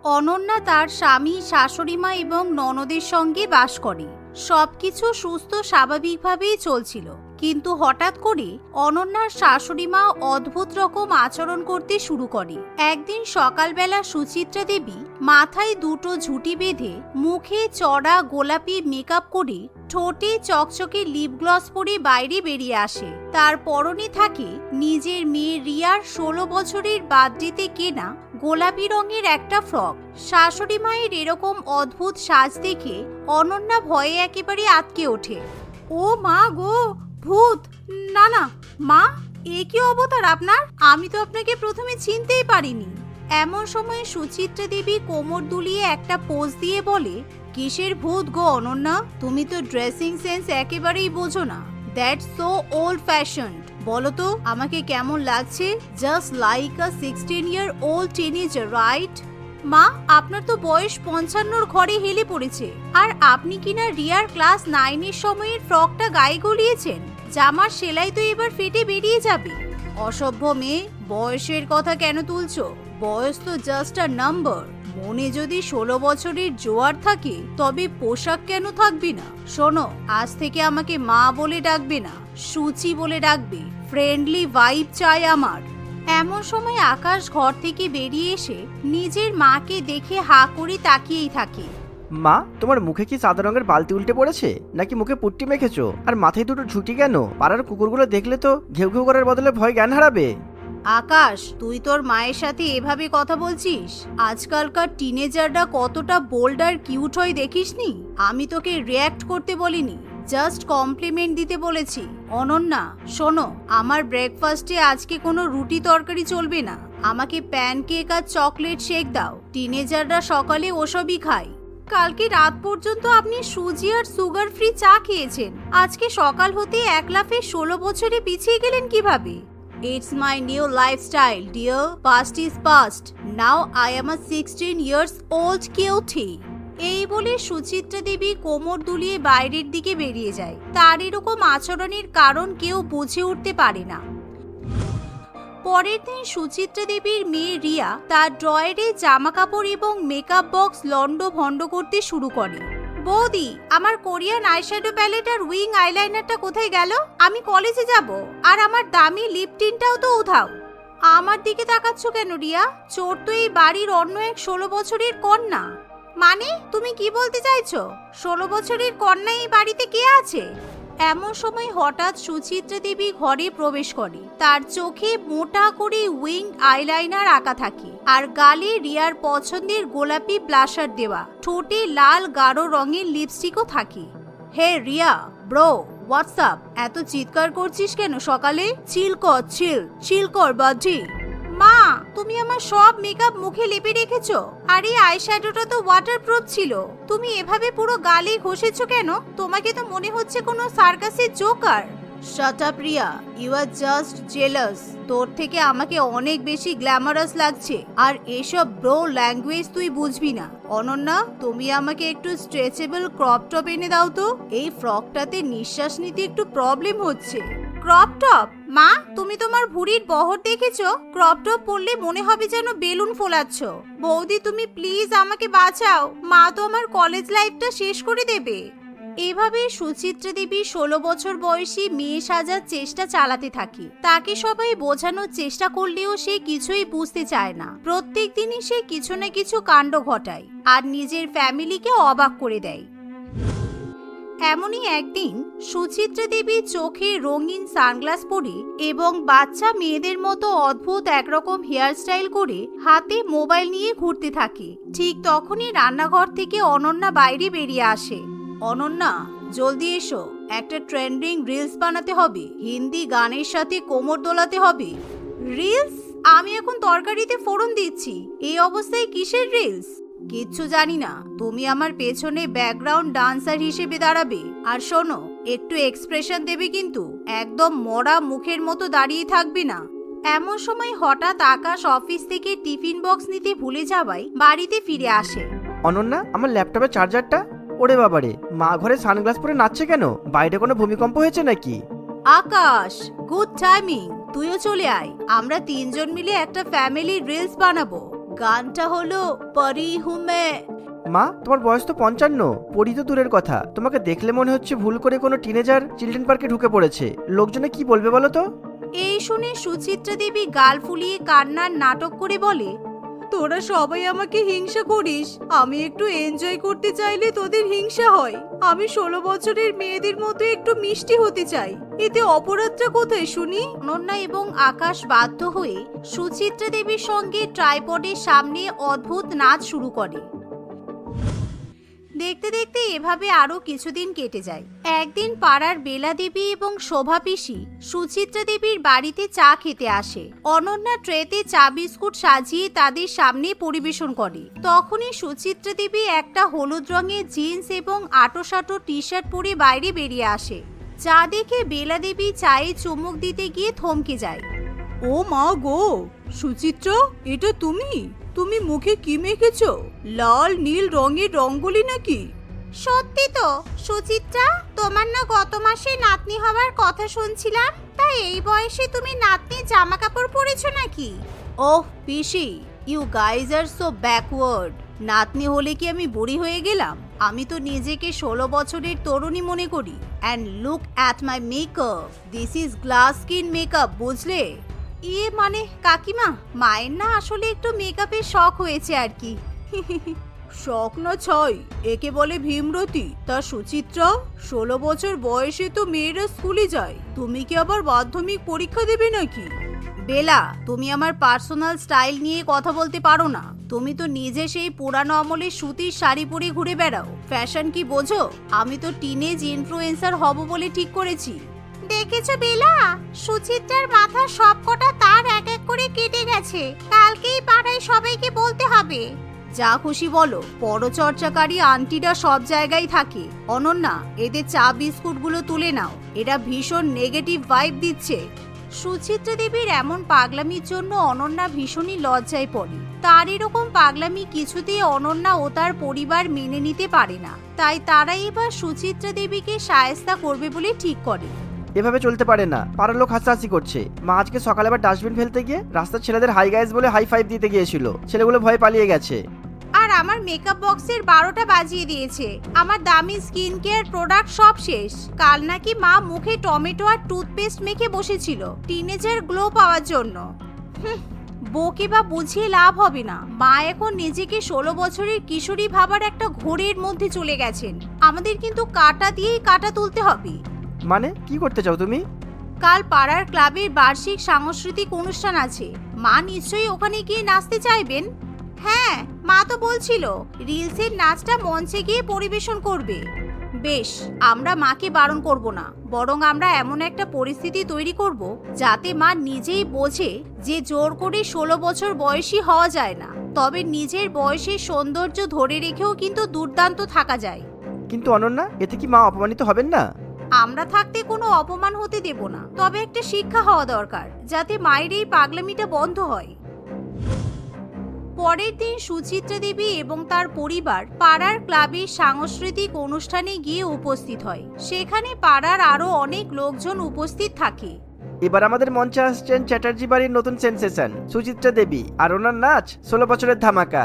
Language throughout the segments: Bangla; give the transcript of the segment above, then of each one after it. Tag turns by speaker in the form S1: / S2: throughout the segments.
S1: অনন্যা তার স্বামী, শাশুড়িমা এবং ননদের সঙ্গে বাস করে। সবকিছু সুস্থ স্বাভাবিকভাবেই চলছিল, কিন্তু হঠাৎ করে অনন্যার শাশুড়িমা অদ্ভুত রকম আচরণ করতে শুরু করে। একদিন সকালবেলা সুচিত্রা দেবী মাথায় দুটো ঝুঁটি বেঁধে, মুখে চড়া গোলাপি মেকআপ করে, ঠোঁটে চকচকে লিপ গ্লস পরে বাইরে বেরিয়ে আসে। তার পরনে থাকে নিজের মেয়ে রিয়ার 16 বছরের বার্থডেতে কেনা গোলাপি রঙের একটা ফ্রক। শাশুড়ি মায়ের এরকম অদ্ভুত সাজ দেখে অনন্যা ভয়ে একেবারে আটকে ওঠে। ও মা গো, ভূত! না না মা, এ কি অবতার আপনার? আমি তো আপনাকে প্রথমে চিনতেই পারিনি। এমন সময় সুচিত্রা দেবী কোমর দুলিয়ে একটা পোজ দিয়ে বলে, কিসের ভূত গো অনন্যা? তুমি তো ড্রেসিং সেন্স একেবারেই বোঝো না। That's so old fashioned. বলো তো আমাকে কেমন লাগছে? Just like a 16-year-old teenager, right? মা, আপনার তো বয়স 55-র ঘরে হেলে পড়েছে, আর আপনি কিনা রিয়ার ক্লাস 9-এর সময়ের ফ্রকটা গায়ে গলিয়েছেন। জামার সেলাই তো এবার ফেটে বেরিয়ে যাবে। অসভ্য মেয়ে, বয়সের কথা কেন তুলছো? বয়স তো জাস্ট আ নাম্বার। মনে যদি 16 বছরের জোয়ার থাকে, তবে পোশাক কেন থাকবে না? শোনো, আজ থেকে আমাকে মা বলে ডাকবে না, সুচি বলে ডাকবে। ফ্রেন্ডলি ভাইব চাই আমার। এমন সময় আকাশ ঘর থেকে বেরিয়ে এসে নিজের মাকে দেখে হা করে তাকিয়েই থাকে।
S2: মা, তোমার মুখে কি সাদা রঙের বালতি উল্টে পড়েছে, নাকি মুখে পুট্টি মেখেছো? আর মাথায় দুটো ঝুঁটি কেন? পাড়ার কুকুরগুলো দেখলে তো ঘেউ ঘেউ করার বদলে ভয় জ্ঞান হারাবে।
S1: আকাশ, তুই তোর মায়ের সাথে এভাবে কথা বলছিস? আজকালকার টিনেজাররা কতটা বোল্ড আর কিউট হয় দেখিসনি? আমি তোকে রিয়্যাক্ট করতে বলিনি, জাস্ট কমপ্লিমেন্ট দিতে বলেছি। অনন্যা শোনো, আমার ব্রেকফাস্টে আজকে কোনো রুটি তরকারি চলবে না। আমাকে প্যানকেক আর চকলেট শেক দাও। টিনেজাররা সকালে ওসবই খায়। কালকে রাত পর্যন্ত আপনি সুজি আর সুগার ফ্রি চা খেয়েছেন, আজকে সকাল হতে এক লাফে 16 বছরে পিছিয়ে গেলেন কিভাবে? It's my new lifestyle, dear. Past is past. Now I am a 16-year-old cutie. এই বলে সুচিত্রা দেবী কোমর দুলিয়ে বাইরের দিকে বেরিয়ে যায়। তার এরকম আচরণের কারণ কেউ বুঝে উঠতে পারে না। পরের দিন সুচিত্রা দেবীর মেয়ে রিয়া তার ড্রয়ারে জামা কাপড় এবং মেকআপ বক্স লন্ড ভন্ড করতে শুরু করে। বৌদি, আমার কোরিয়ান আইশ্যাডো প্যালেট আর উইং আইলাইনারটা কোথায় গেল? আমি কলেজে যাব, আর আমার দামি লিপ টিনটাও তো উধাও। আমার দিকে তাকাচ্ছ কেন রিয়া? চোর তো এই বাড়ির অন্য এক 16 বছরের কন্যা। মানে তুমি কি বলতে চাইছো? 16 বছরের কন্যা এই বাড়িতে কে আছে? এমন সময় হঠাৎ সুচিত্রা দেবী ঘরে প্রবেশ করে। তার চোখে মোটা করে উইং আইলাইনার আঁকা থাকে, আর গালে রিয়ার পছন্দের গোলাপি ব্লাশার দেওয়া, ঠোঁটে লাল গাঢ় রঙের লিপস্টিকও থাকে। হে রিয়া ব্রো, হোয়াটসঅ্যাপ? এত চিৎকার করছিস কেন সকালে? চিল কর বাজি। মা, তুমি আমার সব মেকআপ মুখে লেপে রেখেছো, আর এই আইশ্যাডোটা তো ওয়াটারপ্রুফ ছিল। তুমি এভাবে পুরো গালে ঘষেছো কেন? তোমাকে তো মনে হচ্ছে কোনো সার্কাসের joker. Shut up Riya, you are just jealous. তোর থেকে আমাকে অনেক বেশি গ্ল্যামারাস লাগছে, আর এসব ব্রো ল্যাঙ্গুয়েজ তুই বুঝবি না। অনন্যা, তুমি আমাকে একটু স্ট্রেচেবল ক্রপ টপ এনে দাও তো। এই ফ্রকটাতে নিঃশ্বাস নিতে একটু প্রবলেম হচ্ছে। Crop top? মা, তুমি তোমার ভুঁড়ির বহর দেখেছো? ক্রপ টপ পরলে মনে হবে যেন বেলুন ফোলাচ্ছ। বৌদি, তুমি প্লিজ আমাকে বাঁচাও, মা তো আমার কলেজ লাইফটা শেষ করে দেবে। এভাবে সুচিত্রা দেবী 16 বছর বয়সী মেয়ে সাজার চেষ্টা চালাতে থাকে। তাকে সবাই বোঝানোর চেষ্টা করলেও সে কিছুই বুঝতে চায় না। প্রত্যেক দিনই সে কিছু না কিছু কাণ্ড ঘটায়, আর নিজের ফ্যামিলিকে অবাক করে দেয়। এমনই একদিন সুচিত্রা দেবী চোখে রঙিন সানগ্লাস পরে এবং বাচ্চা মেয়েদের মতো অদ্ভুত একরকম হেয়ারস্টাইল করে হাতে মোবাইল নিয়ে ঘুরতে থাকে। ঠিক তখনই রান্নাঘর থেকে অনন্যা বাইরে বেরিয়ে আসে। অনন্যা, জলদি এসো, একটা ট্রেন্ডিং রিলস বানাতে হবে। হিন্দি গানের সাথে কোমর দোলাতে হবে। রিলস? আমি এখন তরকারিতে ফোড়ন দিচ্ছি, এই অবস্থায় কিসের রিলস? কিচ্ছু জানি না। তুমি আমার পেছনে ব্যাকগ্রাউন্ড ডান্সার হিসেবে দাঁড়াবে। আর শোনো, একটু এক্সপ্রেশন দেবে কিন্তু, একদম মরা মুখের মতো দাঁড়িয়ে থাকবে না। এমন সময় হঠাৎ আকাশ অফিস থেকে টিফিন বক্স নিতে ভুলে যাওয়ায় বাড়িতে ফিরে আসে।
S2: অনন্যা, আমার ল্যাপটপের চার্জারটা? ওরে বাবারে, মা ঘরে সানগ্লাস পরে নাচছে কেন? বাইরে কোনো ভূমিকম্প হয়েছে নাকি?
S1: আকাশ, গুড টাইমিং। তুইও চলে আয়, আমরা 3জন মিলে একটা ফ্যামিলি রিলস বানাবো। গানটা হলো পরি হুমে।
S2: মা, তোমার বয়স তো 55, পড়ি তো দূরের কথা, তোমাকে দেখলে মনে হচ্ছে ভুল করে কোনো টিনেজার চিলড্রেন পার্কে ঢুকে পড়েছে। লোকজনে কি বলবে বলো তো?
S1: এই শুনে সুচিত্রা দেবী গাল ফুলিয়ে কান্নার নাটক করে বলে, তোরা সবাই আমাকে হিংসা করিস, আমি একটু এনজয় করতে চাইলে তোদের হিংসা হয়। আমি 16 বছরের মেয়েদের মতো একটু মিষ্টি হতে চাই, এতে অপরাধটা কোথায় শুনি? অনন্যা এবং আকাশ বাধ্য হয়ে সুচিত্রা দেবীর সঙ্গে ট্রাইপডের সামনে অদ্ভুত নাচ শুরু করে। দেখতে দেখতে এভাবে আরো কিছুদিন কেটে যায়। একদিন পাড়ার বেলা দেবী এবং শোভা পিসি সুচিত্রা দেবীর বাড়িতে চা খেতে আসে। অনন্যা ট্রেতে চা বিস্কুট সাজিয়ে তাদের সামনে পরিবেশন করে। তখনই সুচিত্রা দেবী একটা হলুদ রঙের জিন্স এবং আটোসাটো টি শার্ট পরে বাইরে বেরিয়ে আসে। চা দেখে বেলা দেবী চায়ে চুমুক দিতে গিয়ে থমকে যায়। ও মা গো, সুচিত্রা, এটা তুমি? তুমি মুখে কি মেখেছো? লাল নীল রঙের রঙ্গোলি নাকি? সত্যি তো সুচিত্রা, তোমার না গত মাসে নাতনি হওয়ার কথা শুনছিলাম, তাই এই বয়সে তুমি নাতনির জামা কাপড় পরেছো নাকি? ওহ পিসি, you guys are so backward. নাতনি হলে কি আমি বুড়ি হয়ে গেলাম? আমি তো নিজেকে 16 বছরের তরুণী মনে করি। And look at my makeup, this is glass skin makeup, বুঝলে? ইয়ে মানে কাকিমা, মায়ের না আসলে একটু মেকআপের শখ হয়েছে আর কি। শখ না ছয়, একে বলে ভীমরতি। তা সুচিত্রা, 16 বছর বয়সে তো মেয়েরা স্কুলে যায়, তুমি কি আবার মাধ্যমিক পরীক্ষা দেবে নাকি? বেলা, তুমি আমার পার্সোনাল স্টাইল নিয়ে কথা বলতে পারো না। তুমি তো নিজে সেই পুরানো আমলের সুতির শাড়ি পরে ঘুরে বেড়াও, ফ্যাশন কি বোঝো? আমি তো টিনেজ ইনফ্লুয়েন্সার হব বলে ঠিক করেছি। দেখেছো বেলা, সুচিত্রার মাথার সবকটা তার এক এক করে কেটে গেছে, কালকেই পাড়ায় সবাইকে বলতে হবে। যা খুশি বলো, পরচর্চাকারী আন্টিরা সব জায়গায় থাকে। অনন্যা, এদের চা বিস্কুটগুলো তুলে নাও, এরা ভীষণ নেগেটিভ ভাইব দিচ্ছে। সুচিত্রা দেবীর এমন পাগলামির জন্য অনন্যা ভীষণই লজ্জায় পড়ে। তার এরকম পাগলামি কিছুতেই অনন্যা ও তার পরিবার মেনে নিতে পারে না, তাই তারা এবার সুচিত্রা দেবীকে শায়েস্তা করবে বলে ঠিক করে।
S2: এভাবে চলতে পারে না, পাড়ার লোক হাসাহাসি করছে। মা আজকে সকালে আবার ডাস্টবিন ফেলতে গিয়ে রাস্তার ছেলেদের হাই গাইজ বলে হাই ফাইভ দিতে গিয়েছিল, ছেলেগুলো ভয়ে পালিয়ে গেছে।
S1: আর আমার মেকআপ বক্সের 12টা বাজিয়ে দিয়েছে। আমার দামি স্কিন কেয়ার প্রোডাক্ট সব শেষ। কাল নাকি মা মুখে টমেটো আর টুথপেস্ট মেখে বসেছিল টিনেজার গ্লো পাওয়ার জন্য। বকে বা বুঝিয়ে লাভ হবে না, মা এখন নিজেকে 16 বছরের কিশোরী ভাবার একটা ঘোরের মধ্যে চলে গেছেন। আমাদের কিন্তু কাটা দিয়েই কাটা তুলতে হবে।
S2: মানে কি করতে চাও তুমি?
S1: কাল পাড়ার ক্লাবের বার্ষিক সাংস্কৃতিক অনুষ্ঠান আছে, মা নিশ্চয়ই ওখানে গিয়ে নাচতে চাইবেন। হ্যাঁ, মা তো বলছিল রিলসের নাচটা মঞ্চে গিয়ে পরিবেশন করবে। বেশ, আমরা মাকে বারণ করব না, বরং আমরা এমন একটা পরিস্থিতি তৈরি করব যাতে মা নিজেই বোঝে যে জোর করে 16 বছর বয়সী হওয়া যায় না, তবে নিজের বয়সের সৌন্দর্য ধরে রেখেও কিন্তু দুর্দান্ত থাকা যায়।
S2: কিন্তু অনন্যা, এতে কি মা অপমানিত হবেন না?
S1: আমরা থাকতে কোনো অপমান হতে দেব না, তবে একটা শিক্ষা হওয়া দরকার যাতে মায়ের এই পাগলামিটা বন্ধ হয়। পরের দিন সুচিত্রা দেবী এবং তার পরিবার পাড়ার ক্লাবের সাংস্কৃতিক অনুষ্ঠানে গিয়ে উপস্থিত হয়। সেখানে পাড়ার আরো অনেক লোকজন উপস্থিত থাকে।
S2: এবার আমাদের মঞ্চে আসছেন চ্যাটার্জি বাড়ির নতুন সেন্সেশন সুচিত্রা দেবী, আর ওনার নাচ 16 বছরের ধামাকা।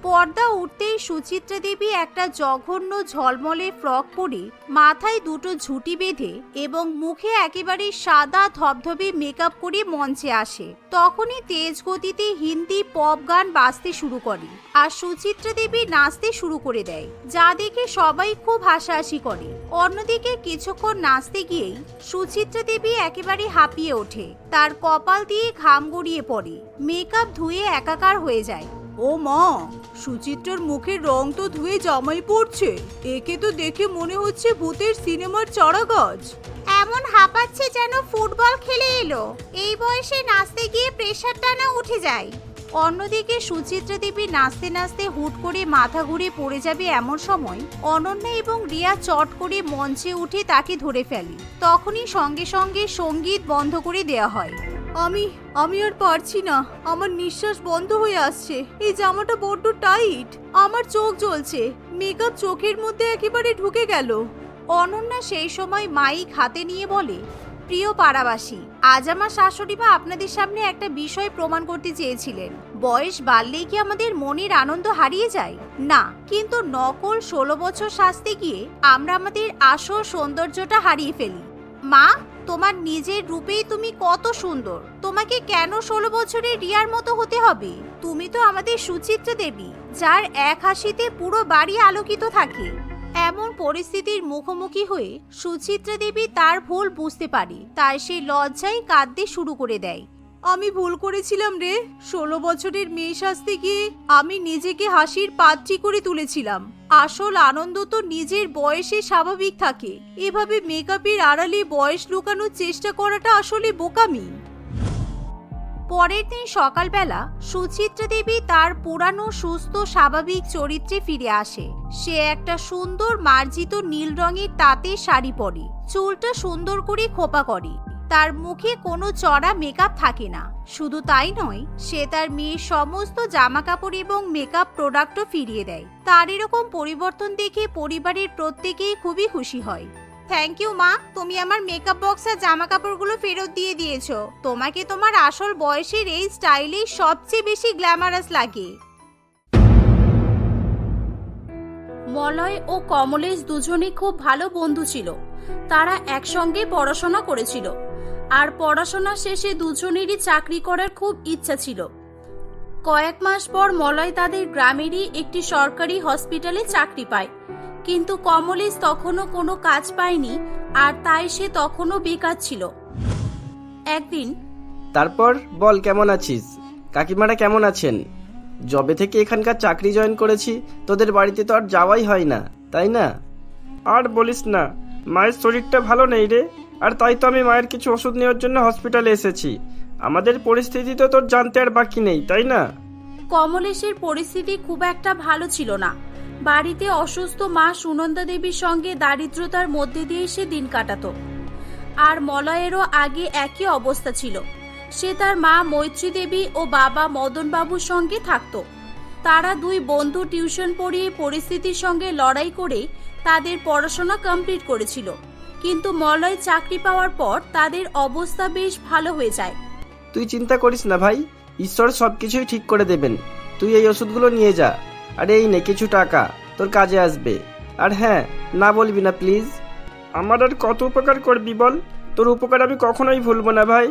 S1: পর্দা উঠতেই সুচিত্রা দেবী একটা জঘন্য ঝলমলে ফ্রক পরে, মাথায় দুটো ঝুঁটি বেঁধে এবং মুখে একেবারে সাদা ধবধবে মেকআপ করে মঞ্চে আসে। তখনই তেজ গতিতে হিন্দি পপ গান বাজতে শুরু করে আর সুচিত্রা দেবী নাচতে শুরু করে দেয়, যা দেখে সবাই খুব হাসাহাসি করে। অন্যদিকে কিছুক্ষণ নাচতে গিয়েই সুচিত্রা দেবী একেবারে হাঁপিয়ে ওঠে, তার কপাল দিয়ে ঘাম গড়িয়ে পড়ে, মেকআপ ধুয়ে একাকার হয়ে যায়। ও মা, সুচিত্রার মুখের রং তো ধুয়ে জামাই পড়ছে, একে তো দেখে মনে হচ্ছে ভূতের সিনেমার চারা গাছ। এমন হাঁপাচ্ছে যেন ফুটবল খেলে এলো। এই বয়সে নাচতে গিয়ে প্রেসার টানা উঠে যায়। অন্যদিকে সুচিত্রা দেবী নাচতে নাচতে হুট করে মাথা ঘুরে পড়ে যাবে এমন সময় অনন্যা এবং রিয়া চট করে মঞ্চে উঠে তাকে ধরে ফেলে। তখনই সঙ্গে সঙ্গে সঙ্গীত বন্ধ করে দেয়া হয়। আমি আর পারছি না, আমার নিঃশ্বাস বন্ধ হয়ে আসছে, এই জামাটা বড্ড টাইট, আমার চোখ জ্বলছে, মেকআপ চোখের মধ্যে একেবারে ঢুকে গেল। অনন্যা সেই সময় মাইক হাতে নিয়ে বলে, প্রিয় পাড়াবাসী, আজ আমার শাশুড়ি মা আপনাদের সামনে একটা বিষয় প্রমাণ করতে চেয়েছিলেন। বয়স বাড়লেই কি আমাদের মনের আনন্দ হারিয়ে যায়? না, কিন্তু নকল 16 বছর সাজতে গিয়ে আমরা আমাদের আসল সৌন্দর্যটা হারিয়ে ফেলি। মা, তোমার নিজের রূপেই তুমি কত সুন্দর। তোমাকে কেন 16 বছরের রিয়ার মতো হতে হবে? তুমি তো আমাদের সুচিত্রা দেবী, যার এক হাসিতে পুরো বাড়ি আলোকিত থাকে। এমন পরিস্থিতির মুখোমুখি হয়ে সুচিত্রা দেবী তার ভুল বুঝতে পারে, তাই সে লজ্জায় কাঁদতে শুরু করে দেয়। আমি ভুল করেছিলাম রে। 16 বছরের মেয়ে সাজতে গিয়ে আমি নিজেকে হাসির পাত্রী করে তুলেছিলাম। আসল আনন্দ তো নিজের বয়সে স্বাভাবিক থাকে। এভাবে মেকআপের আড়ালে বয়স লুকানোর চেষ্টা করাটা আসলে বোকামি। পরের দিন সকালবেলা সুচিত্রা দেবী তার পুরানো সুস্থ স্বাভাবিক চরিত্রে ফিরে আসে। সে একটা সুন্দর মার্জিত নীল রঙের তাঁতের শাড়ি পরে, চুলটা সুন্দর করে খোপা করে। তার মুখে কোনো চড়া মেকআপ থাকে না। শুধু তাই নয়, সে তার মেয়ের সমস্ত জামা কাপড় এবং মেকআপ প্রোডাক্টও ফিরিয়ে দেয়। তার এরকম পরিবর্তন দেখে পরিবারের প্রত্যেকেই খুবই খুশি হয়। থ্যাংক ইউ মা, তুমি আমার মেকআপ বক্স আর জামা কাপড়গুলো ফেরত দিয়ে দিয়েছো। তোমাকে তোমার আসল বয়সের এই স্টাইলে সবচেয়ে বেশি গ্ল্যামারাস লাগে।
S3: মলয় ও কমলেশ দুজনে খুব ভালো বন্ধু ছিল। তারা একসঙ্গে পড়াশোনা করেছিল, আর পড়াশোনা শেষে দুজনেরই চাকরি করার খুব ইচ্ছা ছিল। কয়েক মাস পর মলয় তাদের গ্রামেরই একটি সরকারি হসপিটালে চাকরি পায়, কিন্তু কমলেশ তখনও কোনো কাজ পায়নি, আর তাই সে তখনও বেকার ছিল। একদিন,
S2: তারপর বল, কেমন আছিস? কাকিমারা কেমন আছেন? জবে থেকে এখানকার চাকরি জয়েন করেছি, তোদের বাড়িতে তো আর যাওয়াই হয় না, তাই না? আর বলিস না, মায়ের শরীরটা ভালো নেই রে। আর তাই তো আমি মায়ের কিছু ওষুধ নেওয়ার জন্য হসপিটালে এসেছি। আমাদের পরিস্থিতি তো তোর জানতে আর বাকি নেই, তাই না?
S3: কমলেশের পরিস্থিতি খুব একটা ভালো ছিল না। বাড়িতে অসুস্থ মা সুনন্দা দেবীর সঙ্গে দারিদ্রতার মধ্যে দিয়ে সে দিন কাটাতো। আর মলয়েরও আগে একই অবস্থা ছিল। সে তার মা মৈত্রী দেবী ও বাবা মদন বাবুর সঙ্গে থাকতো। তারা দুই বন্ধু টিউশন পড়িয়ে পরিস্থিতির সঙ্গে লড়াই করে তাদের পড়াশোনা কমপ্লিট করেছিল। কিন্তু মলয় চাকরি পাওয়ার পর তাদের অবস্থা বেশ ভালো হয়ে যায়।
S2: তুই চিন্তা করিস না ভাই, ঈশ্বর সবকিছুই ঠিক করে দেবেন। তুই এই ওষুধগুলো নিয়ে যা, আর এই নে কিছু টাকা, তোর কাজে আসবে। আর হ্যাঁ, না বলবি না প্লিজ। আমার আর কত উপকার করবি বল? তোর উপকার আমি কখনোই ভুলবো না ভাই।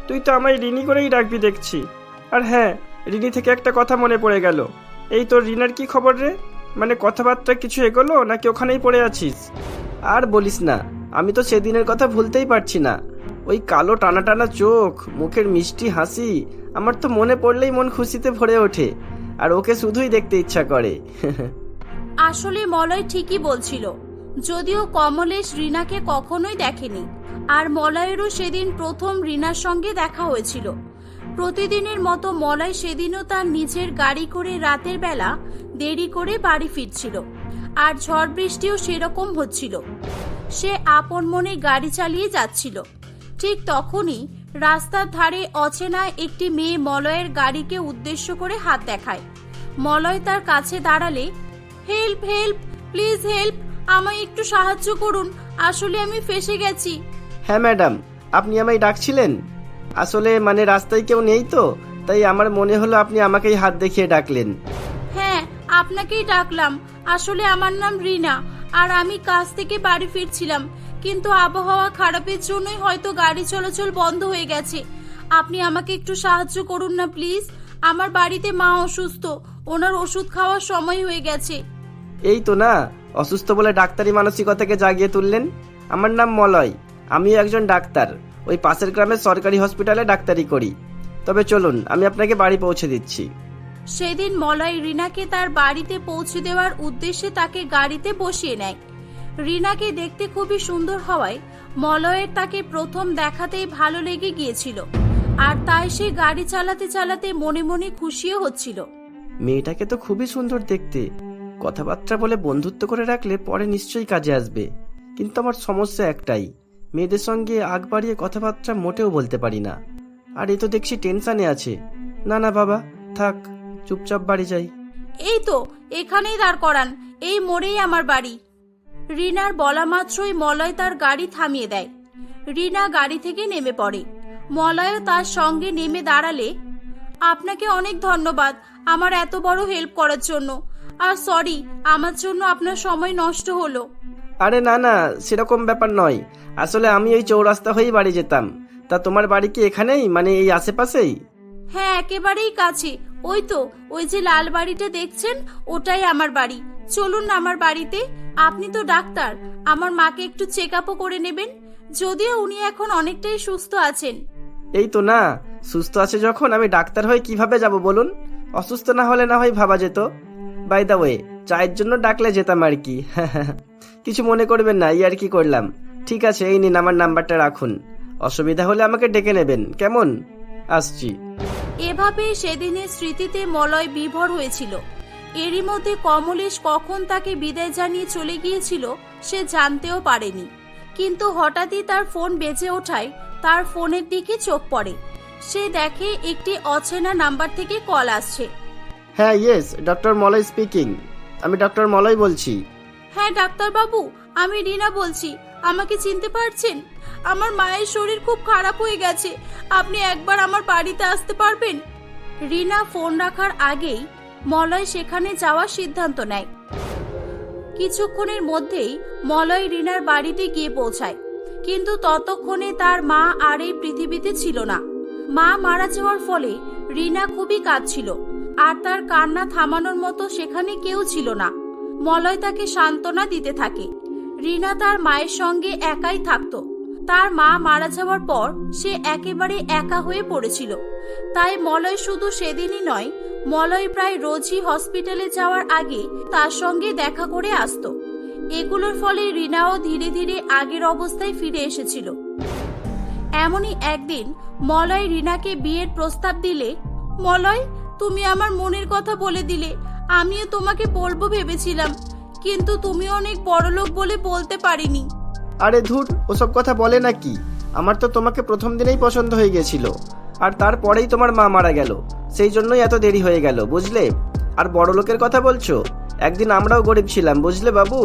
S2: তুই তো আমায় ঋণী করেই রাখবি দেখছি। আর হ্যাঁ, ঋণী থেকে একটা কথা মনে পড়ে গেল। এই তোর ঋণের কি খবর রে? মানে কথাবার্তা কিছু এগোলো নাকি ওখানেই পড়ে আছিস? আর বলিস না, আমি তো সেদিনের কথা ভুলতেই পারছি না। ওই কালো টানা টানা চোখ, মুখের মিষ্টি হাসি, আমার তো মনে পড়লেই মন খুশিতে ভরে ওঠে, আর ওকে শুধুই দেখতে ইচ্ছা করে।
S3: আসলে মলয় ঠিকই বলছিল, যদিও কমলেশ রিনাকে কখনোই দেখেনি। আর মলয়েরও সেদিন প্রথম রিনার সঙ্গে দেখা হয়েছিল। প্রতিদিনের মতো মলয় সেদিনও তার নিজের গাড়ি করে রাতের বেলা দেরি করে বাড়ি ফিরছিল, আর ঝড় বৃষ্টিও সেরকম হচ্ছিল। সে আপন মনে গাড়ি চালিয়ে যাচ্ছিল। ঠিক তখনই রাস্তার ধারে অচেনা একটি মেয়ে মলয়ের গাড়িকে উদ্দেশ্য করে হাত দেখায়। মলয় তার কাছে দাঁড়ালে, হেল্প হেল্প, প্লিজ হেল্প, আমায় একটু সাহায্য করুন, আসলে আমি ফেঁসে গেছি।
S2: হ্যাঁ ম্যাডাম, আপনি আমায় ডাকছিলেন? আসলে মানে রাস্তায় কেউ নেই তো, তাই আমার মনে হলো আপনি আমাকেই হাত দেখিয়ে ডাকলেন।
S3: হ্যাঁ, আপনাকেই ডাকলাম। আসলে আমার নাম রিনা, আর আমি কাজ থেকে বাড়ি ফিরছিলাম, কিন্তু আবহাওয়া খারাপের জন্যই হয়তো গাড়ি চলাচল বন্ধ হয়ে গেছে। আপনি আমাকে একটু সাহায্য করুন না প্লিজ। আমার বাড়িতে মা অসুস্থ, ওনার ওষুধ খাওয়ার সময় হয়ে গেছে।
S2: এই তো না, অসুস্থ বলে ডাক্তারি মানসিকতাকে জাগিয়ে তুললেন। আমার নাম মলয়, আমিও একজন ডাক্তার। ওই পাশের গ্রামের সরকারি হসপিটালে ডাক্তারি করি। তবে চলুন, আমি আপনাকে বাড়ি পৌঁছে দিচ্ছি।
S3: সেদিন মলয় রিনাকে তার বাড়িতে পৌঁছে দেওয়ার উদ্দেশ্যে তাকে গাড়িতে বসিয়ে নেয়। রিনাকে দেখতে খুবই সুন্দর হওয়ায় মলয়ের তাকে প্রথম দেখাতেই ভালো লেগে গিয়েছিল, আর তাই সে গাড়ি চালাতে চালাতে মনে মনে খুশিও হচ্ছিল।
S2: মেয়েটাকে তো খুবই সুন্দর দেখতে, কথাবার্তা বলে বন্ধুত্ব করে রাখলে পরে নিশ্চয়ই কাজে আসবে। কিন্তু আমার সমস্যা একটাই, মেয়েদের সঙ্গে আগ বাড়িয়ে কথাবার্তা মোটেও বলতে পারি না। আর এ তো দেখছি টেনশনে আছে। না না বাবা, থাক, চুপচাপ বাড়ি যাই।
S3: এই তো, এখানেই দাঁড় করান, এই মোড়েই আমার বাড়ি। রিনার বলা মাত্রই মলয় তার গাড়ি থামিয়ে দেয়। রিনা গাড়ি থেকে নেমে পড়ে। মলয়ও তার সঙ্গে নেমে দাঁড়ালে, আপনাকে অনেক ধন্যবাদ আমার এত বড় হেল্প করার জন্য। আর সরি, আমার জন্য আপনার সময় নষ্ট হলো।
S2: আরে না না, সেরকম ব্যাপার নয়। আসলে আমি ওই চৌরাস্তা হয়েই বাড়ি যেতাম। তা তোমার বাড়ি কি এখানেই, মানে এই আশেপাশেই?
S3: হ্যাঁ, একেবারেই কাছে। ওই যে লাল বাড়িটা দেখছেন, ওটাই আমার বাড়ি। চলুন না আমার বাড়িতে। আপনি তো ডাক্তার, আমার মাকে একটু চেক আপও করে নেবেন। যদিও উনি এখন অনেকটাই সুস্থ আছেন।
S2: এই তো না, সুস্থ আছে যখন আমি ডাক্তার হয়ে কিভাবে যাব বলুন? অসুস্থ না হলে না হয় ভাবা যেত। বাই দা ওয়ে, চায়ের জন্য ডাকলে যেতাম আর কি। কিছু মনে করবেন না, আর কি করলাম। ঠিক আছে, এই নিন আমার নাম্বারটা রাখুন। অসুবিধা হলে আমাকে ডেকে নেবেন, কেমন? আসছি।
S3: এভাবে সেদিনের স্মৃতিতে মলয় বিভোর হয়েছিল। এরই মধ্যে কমলেশ কখন তাকে বিদায় জানিয়ে চলে গিয়েছিল সে জানতেও পারেনি। কিন্তু হঠাৎই তার ফোন বেজে ওঠায় তার ফোনের দিকে চোখ পড়ে। সে দেখে একটি অচেনা নাম্বার থেকে কল আসছে।
S2: হ্যাঁ, ইয়েস, ডক্টর মলয় স্পিকিং। আমি ডক্টর মলয় বলছি।
S3: হ্যাঁ ডাক্তার বাবু, আমি রিনা বলছি। আমাকে চিনতে পারছেন? আমার মায়ের শরীর খুব খারাপ হয়ে গেছে, আপনি একবার আমার বাড়িতে আসতে পারবেন? রিনা ফোন রাখার আগেই মলয় সেখানে যাওয়ার সিদ্ধান্ত নেয়। কিছুক্ষণের মধ্যেই মলয় রিনার বাড়িতে গিয়ে পৌঁছায়। কিন্তু ততক্ষণে তার মা আর এই পৃথিবীতে ছিল না। মা মারা যাওয়ার ফলে রিনা খুবই কাঁদছিল, আর তার কান্না থামানোর মতো সেখানে কেউ ছিল না। মলয় তাকে সান্ত্বনা দিতে থাকে। রিনা তার মায়ের সঙ্গে একাই থাকতো। তার মা মারা যাওয়ার পর সে একেবারে একা হয়ে পড়েছিল। তাই মলয় শুধু সেদিনই নয়, মলয় প্রায় রোজই হসপিটালে যাওয়ার আগে তার সঙ্গে দেখা করে আসতো। এগুলোর ফলে রিনাও ধীরে ধীরে আগের অবস্থায় ফিরে এসেছিল। এমনই একদিন মলয় রিনাকে বিয়ের প্রস্তাব দিলে, মলয়, তুমি আমার মনের কথা বলে দিলে। আমিও তোমাকে বলবো ভেবেছিলাম, কিন্তু তুমি অনেক বড়লোক বলে বলতে পারিনি।
S2: আরে ধুর, ওসব কথা বলে নাকি? আমার তো তোমাকে প্রথম দিনেই পছন্দ হয়ে গেছিল, আর তারপরেই তোমার মা মারা গেল। সেই জন্যই এত দেরি হয়ে গেল, বুঝলে? আর বড় লোকের কথা বলছো? একদিন আমরাও গরিব ছিলাম, বুঝলে বাবু?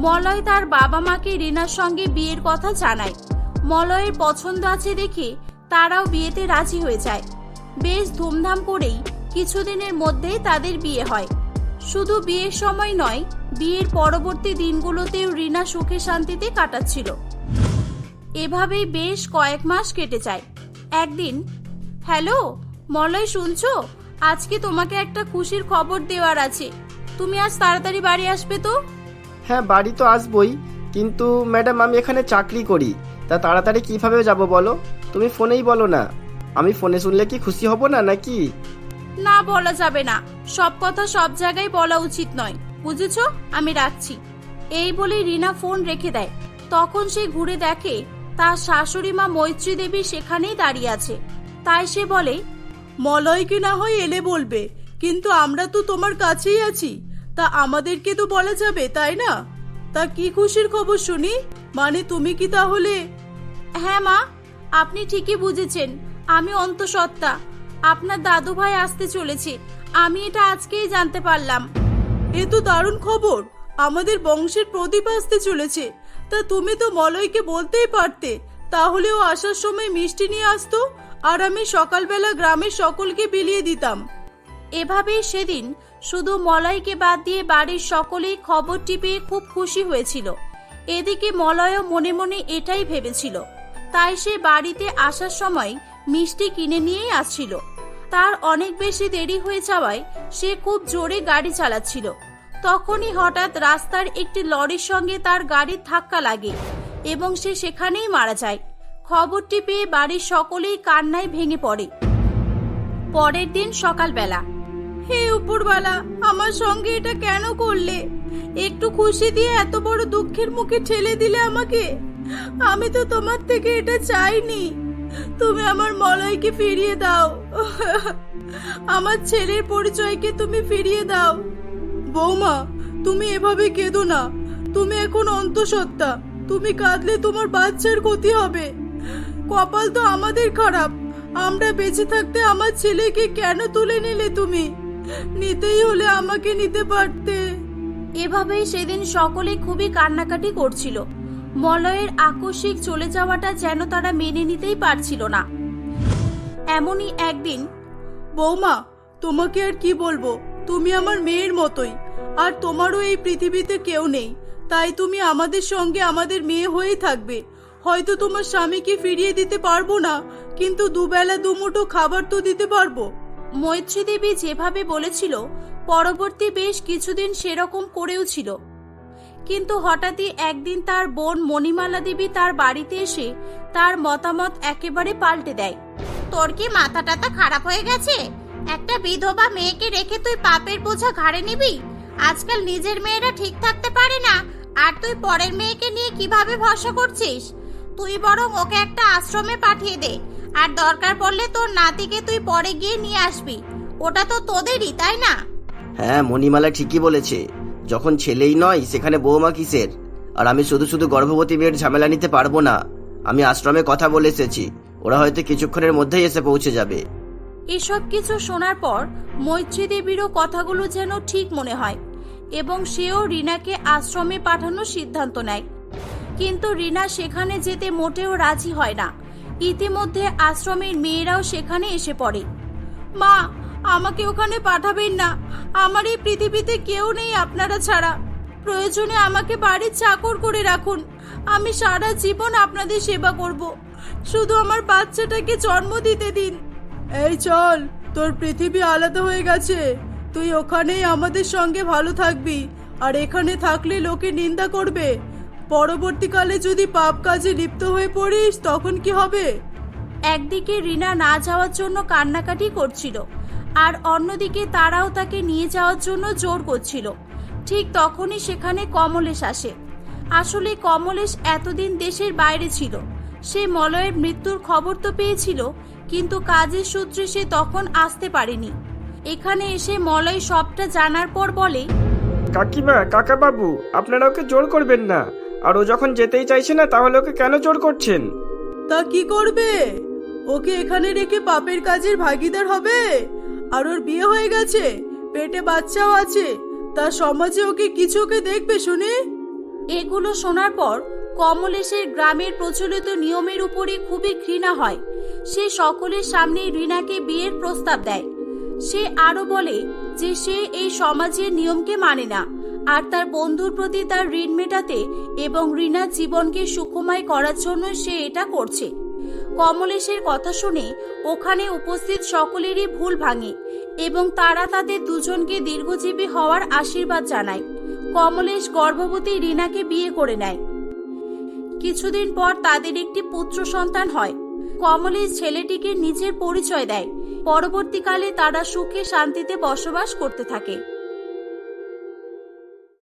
S3: মলয় তার বাবা মাকে রিনার সঙ্গে বিয়ের কথা জানায়। মলয়ের পছন্দ আছে দেখে তারাও বিয়েতে রাজি হয়ে যায়। বেশ ধুমধাম করেই কিছুদিনের মধ্যেই তাদের বিয়ে হয়। শুধু বিয়ের সময় নয়, বিয়ের পরবর্তী দিনগুলোতেও রিনা সুখে শান্তিতে কাটাচ্ছিল। এভাবেই বেশ কয়েক মাস কেটে যায়। একদিন, হ্যালো মলয়, শুনছো? আজকে তোমাকে একটা খুশির খবর দেওয়ার আছে। তুমি আজ তাড়াতাড়ি বাড়ি আসবে তো?
S2: হ্যাঁ, বাড়ি তো আসবই, কিন্তু ম্যাডাম আমি এখানে চাকরি করি, তা তাড়াতাড়ি কিভাবে যাব বলো? তুমি ফোনেই বলো না। আমি ফোনে শুনলে কি খুশি হব না নাকি?
S3: না, বলা যাবে না। সব কথা সব জায়গায় বলা উচিত নয়, বুঝেছো? আমি রাখছি। এই বলে রিনা ফোন রেখে দেয়। তখন সে ঘুরে দেখে তার শাশুড়ি মা মৈত্রী দেবী সেখানেই দাঁড়িয়ে আছে। তাই সে বলে,
S4: মলয়কে না হয় এলে বলবে, কিন্তু আমরা তো তোমার কাছেই আছি, তা আমাদেরকে তো বলা যাবে, তাই না? তা কি খুশির খবর শুনি? মানে তুমি কি তাহলে?
S3: হ্যাঁ মা, আপনি ঠিকই বুঝেছেন। আমি অন্তঃসত্ত্বা। আপনার দাদু ভাই আসতে চলেছে। আমি এটা আজকেই জানতে পারলাম।
S4: এ তো দারুণ খবর। আমাদের বংশের প্রদীপ আসতে চলেছে। তা তুমি তো মলয়কে বলতেই পারতে, তাহলেও আসার সময় মিষ্টি নিয়ে আসতো, আর আমি সকালবেলা গ্রামের সকলকে বিলিয়ে দিতাম।
S3: এভাবেই সেদিন শুধু মলয়কে বাদ দিয়ে বাড়ির সকলেই খবরটি পেয়ে খুব খুশি হয়েছিল। এদিকে মলয়ও মনে মনে এটাই ভেবেছিল। তাই সে বাড়িতে আসার সময় মিষ্টি কিনে নিয়েই আসছিল। তার অনেক বেশি দেরি হয়ে যাওয়ায় সে খুব জোরে গাড়ি চালাচ্ছিল। তখনই হঠাৎ রাস্তার একটি লরির সঙ্গে তার গাড়ির ধাক্কা লাগে এবং সে সেখানেই মারা যায়। খবরটি পেয়ে বাড়ির সকলেই কান্নায় ভেঙে পড়ে। পরের দিন সকালবেলা,
S4: হে উপরওয়ালা, আমার সঙ্গে এটা কেন করলে? একটু খুশি দিয়ে এত বড় দুঃখের মুখে ঠেলে দিলে আমাকে। আমি তো তোমার থেকে এটা চাইনি। তুমি আমার মলয়কে ফিরিয়ে দাও। আমার ছেলের পরিচয়কে তুমি ফিরিয়ে দাও। বৌমা, তুমি এভাবে কেঁদো না। তুমি এখন অন্তঃসত্ত্বা। তুমি কাঁদলে তোমার বাচ্চার ক্ষতি হবে। কপাল তো আমাদের খারাপ। আমরা বেঁচে থাকতে আমার ছেলেকে কেন তুলে নিলে তুমি? নিতেই হলে আমাকে নিতে পারতে।
S3: এভাবেই সেদিন সকলে খুবই কান্নাকাটি করছিল। মলয়ের আকস্মিক চলে যাওয়াটা যেন তারা মেনে নিতেই পারছিল না। এমনই একদিন,
S4: বৌমা, তোমাকে আর কি বলবো, তুমি আমার মেয়ের মতোই, আর তোমারও এই পৃথিবীতে কেউ নেই, তাই তুমি আমাদের সঙ্গে আমাদের মেয়ে হয়েই থাকবে। হয়তো তোমার স্বামীকে ফিরিয়ে দিতে পারবো না, কিন্তু দুবেলা দুমুঠো খাবার তো দিতে পারবো।
S3: মৈত্রী দেবী যেভাবে বলেছিল পরবর্তী বেশ কিছুদিন সেরকম করেও ছিল। কিন্তু হঠাৎই একদিন তার বোন মণিমালা দেবী তার বাড়িতে এসে তার মতামত একেবারে পাল্টে দেয়।
S1: তোর কি মাথা টাথা খারাপ হয়ে গেছে? একটা বিধবা মেয়েকে রেখে তুই পাপের বোঝা ঘাড়ে নিবি? আজকাল নিজের মেয়েরা ঠিক থাকতে পারে না, আর তুই পরের মেয়েকে নিয়ে কিভাবে ভরসা করছিস? তুই বরং ওকে একটা আশ্রমে পাঠিয়ে দে, আর দরকার পড়লে তোর নাতিকে তুই পরে গিয়ে নিয়ে আসবি। ওটা তো তোদেরই, তাই না?
S2: হ্যাঁ, মণিমালা ঠিকই বলেছে। যখন ছেলেই নয় সেখানে বৌমা কিসের? আর আমি শুধু শুধু গর্ভবতী মেয়ের ঝামেলা নিতে পারবো না। আমি আশ্রমে কথা বলে এসেছি, ওরা হয়তো কিছুক্ষণের মধ্যেই এসে পৌঁছে যাবে।
S3: এসব কিছু শোনার পর মৈত্রী দেবীরও কথাগুলো যেন ঠিক মনে হয় এবং সেও রিনাকে আশ্রমে পাঠানোর সিদ্ধান্ত নেয়। কিন্তু রিনা সেখানে যেতে মোটেও রাজি হয় না। ইতিমধ্যে আশ্রমের মেয়েরাও সেখানে এসে পড়ে।
S4: মা, আমাকে ওখানে পাঠাবেন না, আমার এই পৃথিবীতে কেউ নেই আপনারা ছাড়া। প্রয়োজনে আমাকে বাড়ির চাকর করে রাখুন, আমি সারা জীবন আপনাদের সেবা করব। শুধু আমার বাচ্চাটাকে জন্ম দিতে দিন। এই চল, তোর পৃথিবী আলাদা হয়ে গেছে, তুই ওখানেই আমাদের সঙ্গে ভালো থাকবি। আর এখানে থাকলে লোকে নিন্দা করবে, পরবর্তীকালে যদি পাপ কাজে লিপ্ত হয়ে পড়িস তখন কি হবে?
S3: একদিকে রিনা না যাওয়ার জন্য কান্নাকাটি করছিল, আর অন্যদিকে তারাও তাকে নিয়ে যাওয়ার জন্য জোর করছিল। ঠিক তখনই সেখানে কমলেশ আসে। আসলে কমলেশ এতদিন দেশের বাইরে ছিল। সে মলয়ের মৃত্যুর খবর তো পেয়েছিল, কিন্তু কাজের সূত্রে সে তখন আসতে পারেনি। এখানে এসে মলয় সবটা জানার পর বলে,
S2: কাকিমা, কাকা বাবু, আপনারা ওকে জোর করবেন না। আর ও যখন যেতেই চাইছে না, তাহলে ওকে কেন জোর করছেন?
S4: তা কি করবে? ওকে এখানে রেখে পাপের কাজের ভাগিদার হবে? আর ওর বিয়ে হয়ে গেছে, পেটে বাচ্চাও আছে, তা সমাজে ওকে কিছুকে দেখবে শুনে?
S3: এগুলো শোনার পর কমলেশের গ্রামের প্রচলিত নিয়মের উপরে খুবই ঘৃণা হয়। সে সকলের সামনে রিনাকে বিয়ের প্রস্তাব দেয়। সে আরো বলে যে সে এই সমাজের নিয়মকে মানে না, আর তার বন্ধুর প্রতি তার ঋণ মেটাতে এবং রিনার জীবনকে সুখময় করার জন্য সে এটা করছে। কমলেশের কথা শুনে ওখানে উপস্থিত সকলেরই ভুল ভাঙে এবং তারা তাদের দুজনকে দীর্ঘজীবী হওয়ার আশীর্বাদ জানায়। কমলেশ গর্ভবতী রিনাকে বিয়ে করে নেয়। কিছুদিন পর তাদের একটি পুত্র সন্তান হয়। কমলেশ ছেলেটিকে নিজের পরিচয় দেয়। পরবর্তীকালে তারা সুখে শান্তিতে বসবাস করতে থাকে।